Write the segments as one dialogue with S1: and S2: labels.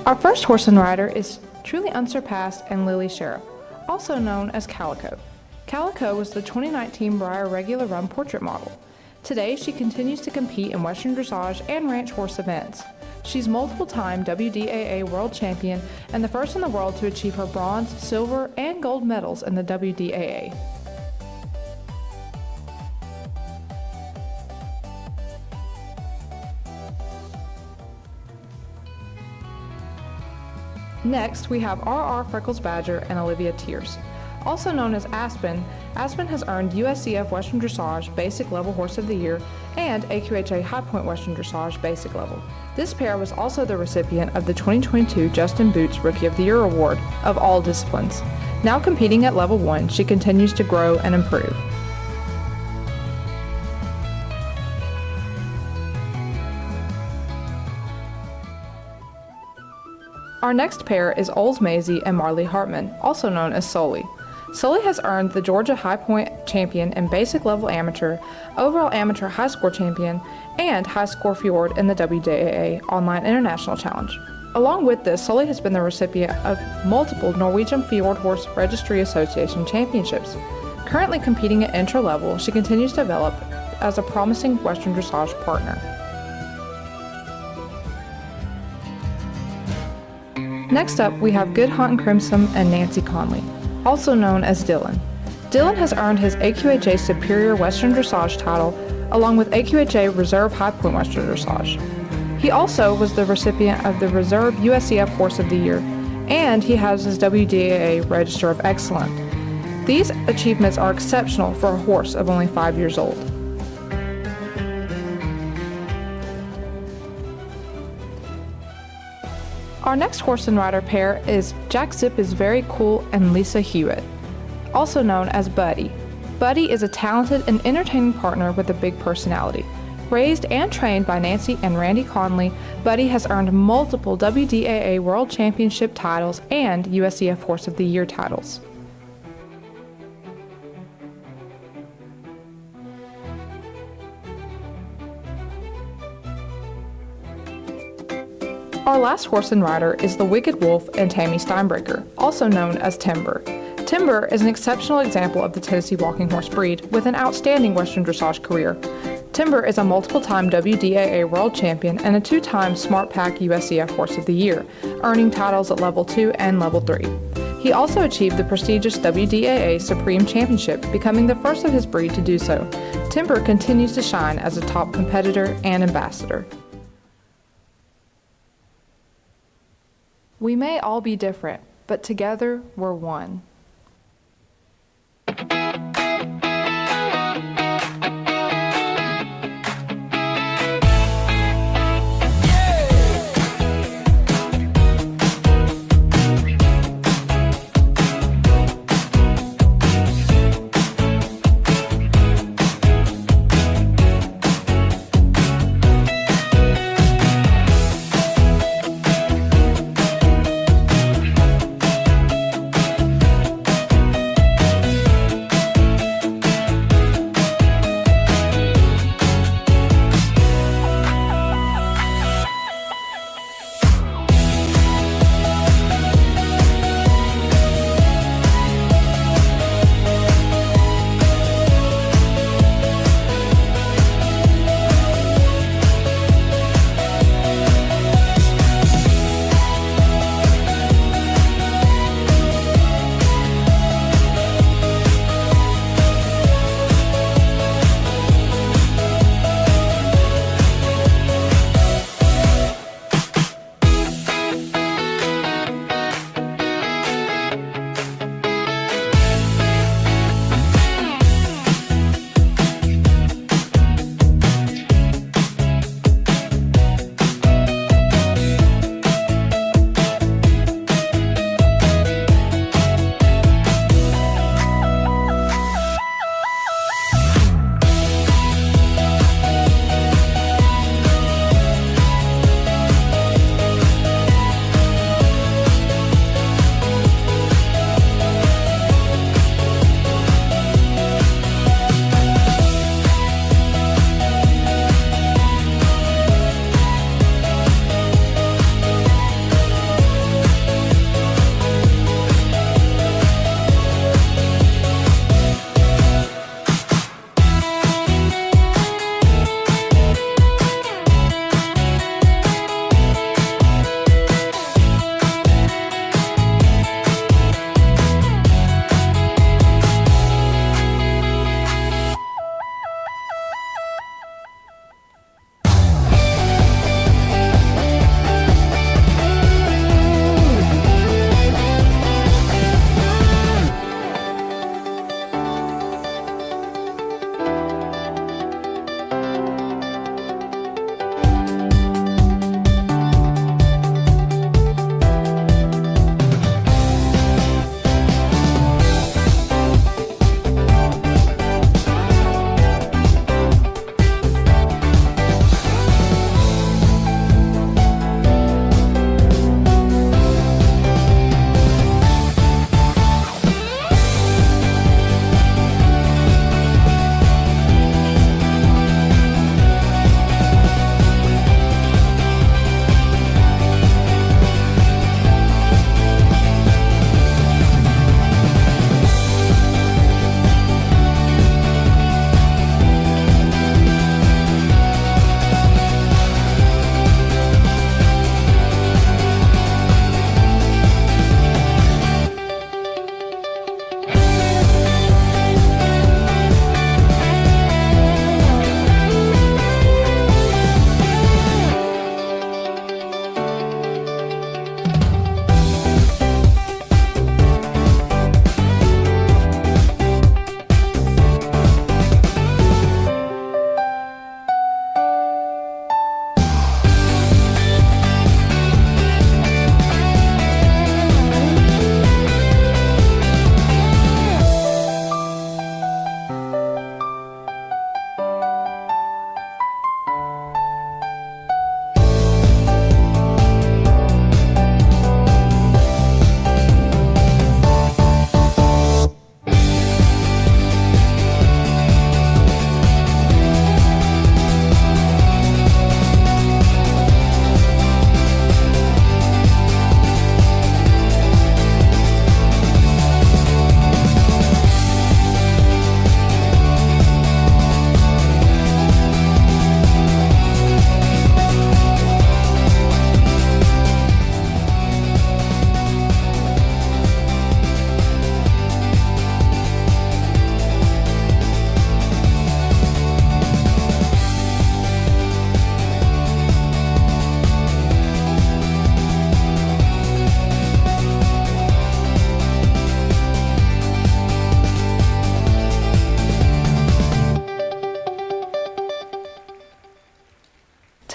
S1: Our first horse and rider is Truly Unsurpassed and Lily Sheriff, also known as Calico. Calico was the 2019 Breyer regular run portrait model. Today, she continues to compete in Western Dressage and ranch horse events. She's multiple-time WDAA World Champion and the first in the world to achieve her bronze, silver, and gold medals in the WDAA. Next, we have RR Freckles Badger and Olivia Tears. Also known as Aspen, Aspen has earned USEF Western Dressage Basic Level Horse of the Year and AQHA High Point Western Dressage Basic Level. This pair was also the recipient of the 2022 Justin Boots Rookie of the Year Award of all disciplines. Now competing at Level 1, she continues to grow and improve. Our next pair is Oles Maisie and Marley Hartman, also known as Sully. Sully has earned the Georgia High Point Champion and Basic Level Amateur, Overall Amateur High Score Champion, and High Score Fjord in the WDAA Online International Challenge. Along with this, Sully has been the recipient of multiple Norwegian Fjord Horse Registry Association championships. Currently competing at intra-level, she continues to develop as a promising Western Dressage partner. Next up, we have Good Huntin' Crimson and Nancy Conley, also known as Dylan. Dylan has earned his AQHA Superior Western Dressage title, along with AQHA Reserve High Point Western Dressage. He also was the recipient of the Reserve USEF Horse of the Year, and he has his WDAA Register of Excellence. These achievements are exceptional for a horse of only 5 years old. Our next horse and rider pair is Jack Zip is Very Cool and Lisa Hewitt, also known as Buddy. Buddy is a talented and entertaining partner with a big personality. Raised and trained by Nancy and Randy Conley, Buddy has earned multiple WDAA World Championship titles and USEF Horse of the Year titles. Our last horse and rider is the Wicked Wolf and Tami Steinbrecher, also known as Timber. Timber is an exceptional example of the Tennessee walking horse breed with an outstanding Western Dressage career. Timber is a multiple-time WDAA World Champion and a 2-time Smart Pack USEF Horse of the Year, earning titles at Level 2 and Level 3. He also achieved the prestigious WDAA Supreme Championship, becoming the first of his breed to do so. Timber continues to shine as a top competitor and ambassador. We may all be different, but together we're one.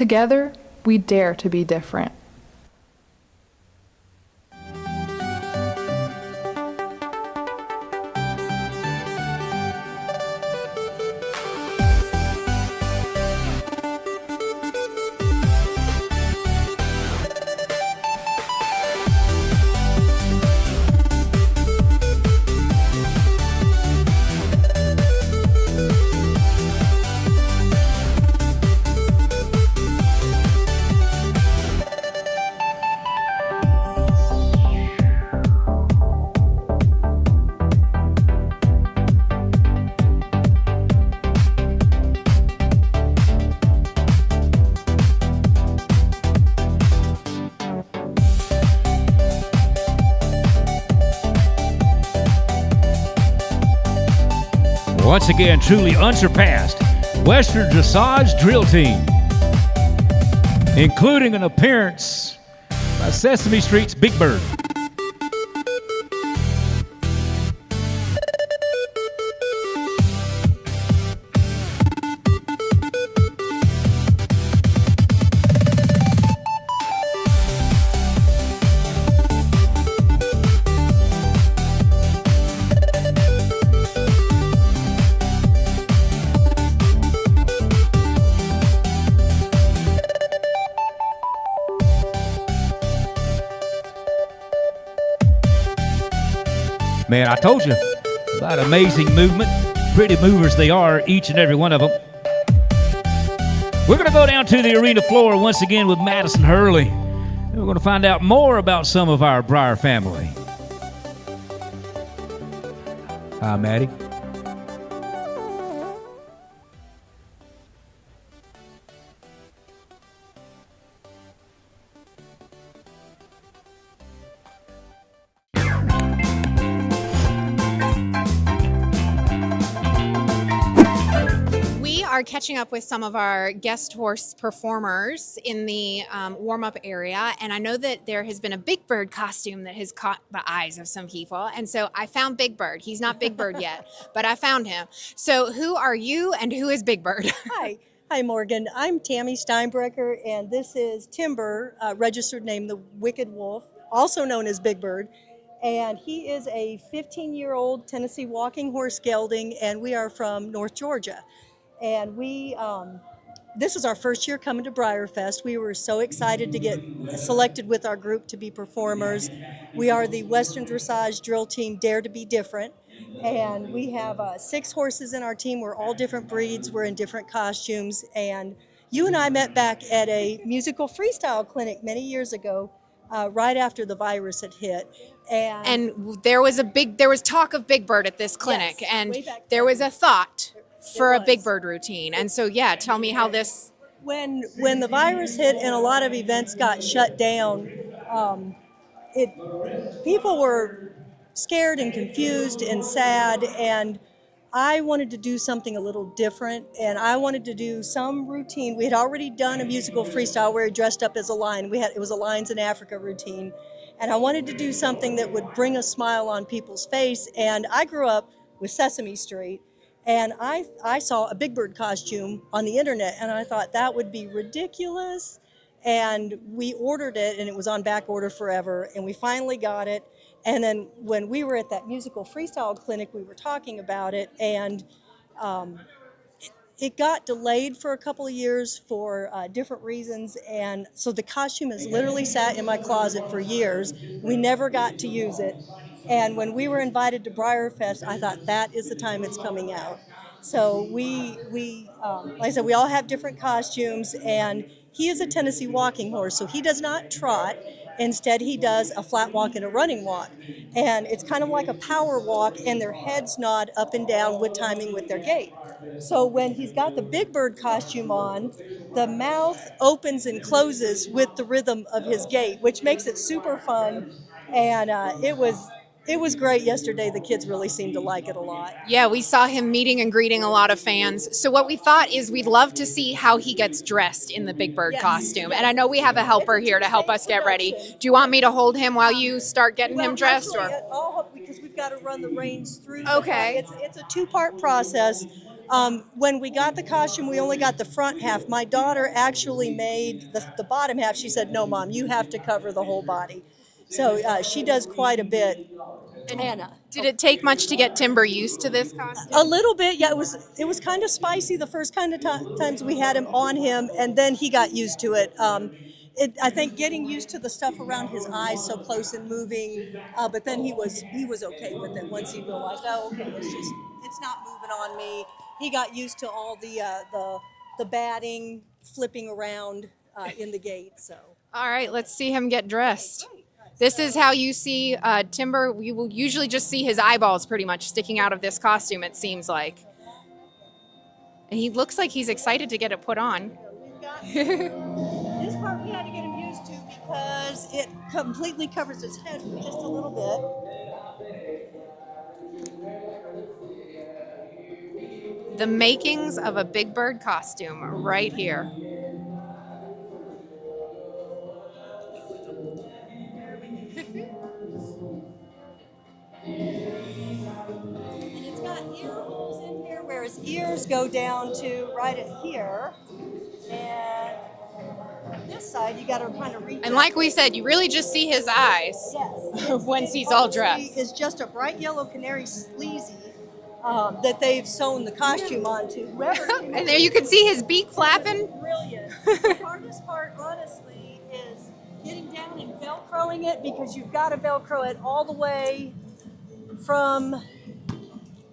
S1: Together, we dare to be different.
S2: Once again, truly unsurpassed Western Dressage drill team, including an appearance by Sesame Street's Big Bird. Man, I told you about amazing movement. Pretty movers they are, each and every one of them. We're going to go down to the arena floor once again with Madison Hurley. And we're going to find out more about some of our Breyer family. Hi, Maddie.
S3: Are catching up with some of our guest horse performers in the warm-up area, and I know that there has been a Big Bird costume that has caught the eyes of some people, and so I found Big Bird. He's not Big Bird yet, but I found him. So who are you and who is Big Bird?
S4: Hi, Morgan. I'm Tami Steinbrecher, and this is Timber, registered name the Wicked Wolf, also known as Big Bird. And he is a 15-year-old Tennessee walking horse gelding, and we are from North Georgia. And this is our first year coming to BreyerFest. We were so excited to get selected with our group to be performers. We are the Western Dressage drill team, Dare to Be Different. And we have 6 horses in our team. We're all different breeds. We're in different costumes. And you and I met back at a musical freestyle clinic many years ago, right after the virus had hit.
S3: And there was talk of Big Bird at this clinic,
S4: Yes,
S3: and
S4: there
S3: was a thought for a Big Bird routine. And so, yeah, tell me how this...
S4: When the virus hit and a lot of events got shut down, people were scared and confused and sad, and I wanted to do something a little different, and I wanted to do some routine. We had already done a musical freestyle where he dressed up as a lion. It was a Lions in Africa routine, and I wanted to do something that would bring a smile on people's face. And I grew up with Sesame Street, and I saw a Big Bird costume on the internet, and I thought that would be ridiculous. And we ordered it, and it was on back order forever, and we finally got it. And then when we were at that musical freestyle clinic, we were talking about it, and it got delayed for a couple of years for different reasons. And so the costume has literally sat in my closet for years. We never got to use it. And when we were invited to BreyerFest, I thought that is the time it's coming out. So we like I said, we all have different costumes, and he is a Tennessee walking horse, so he does not trot. Instead, he does a flat walk and a running walk. And it's kind of like a power walk, and their heads nod up and down with timing with their gait. So when he's got the Big Bird costume on, the mouth opens and closes with the rhythm of his gait, which makes it super fun. And it was great yesterday. The kids really seemed to like it a lot.
S3: Yeah, we saw him meeting and greeting a lot of fans. So what we thought is we'd love to see how he gets dressed in the Big Bird costume. Yes. And I know we have a helper here to help us get ready. Do you want me to hold him while you start getting him dressed?
S4: Actually, I'll help because we've got to run the reins through.
S3: Okay.
S4: It's a 2-part process. When we got the costume, we only got the front half. My daughter actually made the bottom half. She said, "No, Mom, you have to cover the whole body." So she does quite a bit. And
S3: Did it take much to get Timber used to this costume?
S4: a little bit, yeah. It was kind of spicy the first kind of times we had him on him, and then he got used to it. I think getting used to the stuff around his eyes so close and moving, but then he was okay with it once he realized, oh, okay, it's not moving on me. He got used to all the batting, flipping around in the gate. So
S3: All right, let's see him get dressed. This is how you see Timber. We will usually just see his eyeballs pretty much sticking out of this costume, it seems like. And he looks like he's excited to get it put on.
S4: this part we had to get him used to because it completely covers his head just a little bit.
S3: The makings of a Big Bird costume right here.
S4: And it's got ear holes in here where his ears go down to right in here. And on this side, you got to kind of reach.
S3: And like we said, you really just see his eyes once he's all dressed.
S4: It's just a bright yellow canary sleazy that they've sewn the costume onto.
S3: And there you can see his beak flapping.
S4: Brilliant. The hardest part, honestly, is getting down and Velcroing it, because you've got to Velcro it all the way from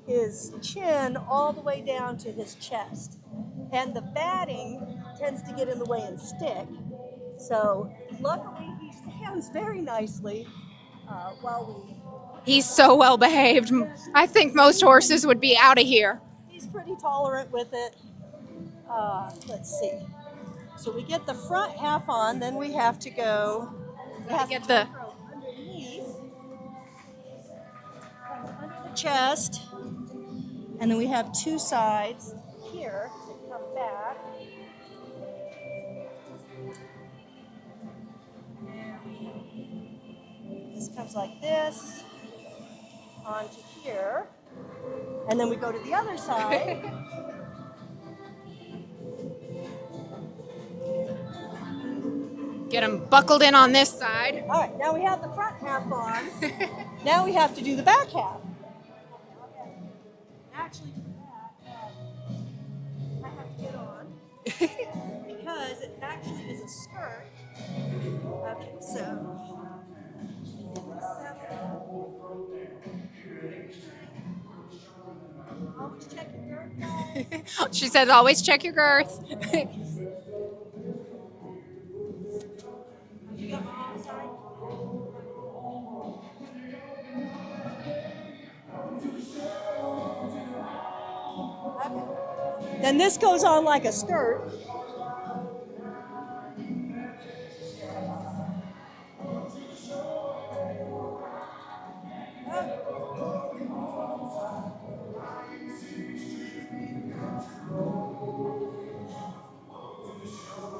S4: his chin all the way down to his chest. And the batting tends to get in the way and stick. So luckily he stands very nicely while we...
S3: He's so well behaved. I think most horses would be out of here.
S4: He's pretty tolerant with it. Let's see. So we get the front half on, then we have to go... We have
S3: Get
S4: to
S3: the...
S4: go underneath, under the chest, and then we have two sides here that come back. This comes like this onto here, and then we go to the other side.
S3: Get him buckled in on this side.
S4: All right, now we have the front half on. Now we have to do the back half. Actually, to the back, I have to get on because it actually is a skirt. Okay, so. Always check your girth.
S3: She says, always check your girth.
S4: You got my arm side? Okay. Then this goes on like a skirt.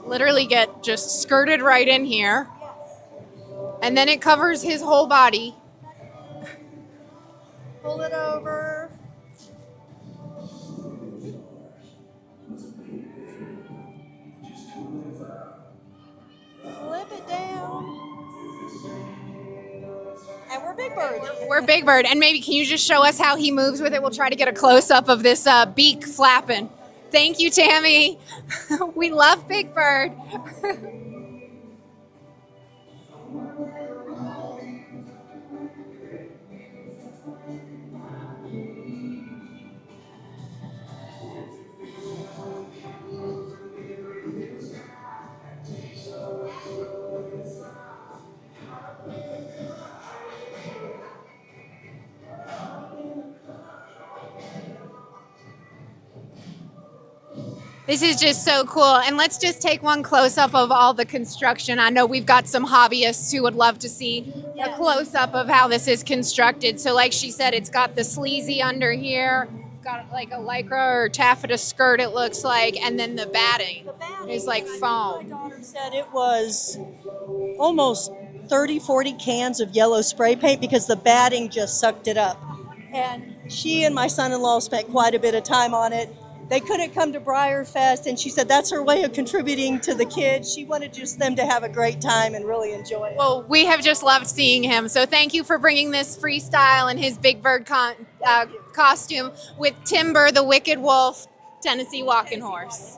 S3: Literally get just skirted right in here. And then it covers his whole body.
S4: Pull it over. Flip it down. And we're Big Bird.
S3: We're Big Bird. And maybe can you just show us how he moves with it? We'll try to get a close-up of this beak flapping. Thank you, Tami. We love Big Bird. This is just so cool. And let's just take one close-up of all the construction. I know we've got some hobbyists who would love to see a close-up of how this is constructed. So like she said, it's got the sleazy under here, got like a lycra or taffeta skirt, it looks like, and then the batting is like foam.
S4: My daughter said it was almost 30, 40 cans of yellow spray paint because the batting just sucked it up. And she and my son-in-law spent quite a bit of time on it. they couldn't come to BreyerFest, and she said that's her way of contributing to the kids. She wanted just them to have a great time and really enjoy it.
S3: Well, we have just loved seeing him. So thank you for bringing this freestyle and his Big Bird costume with Timber, the Wicked Wolf, Tennessee Walking Horse.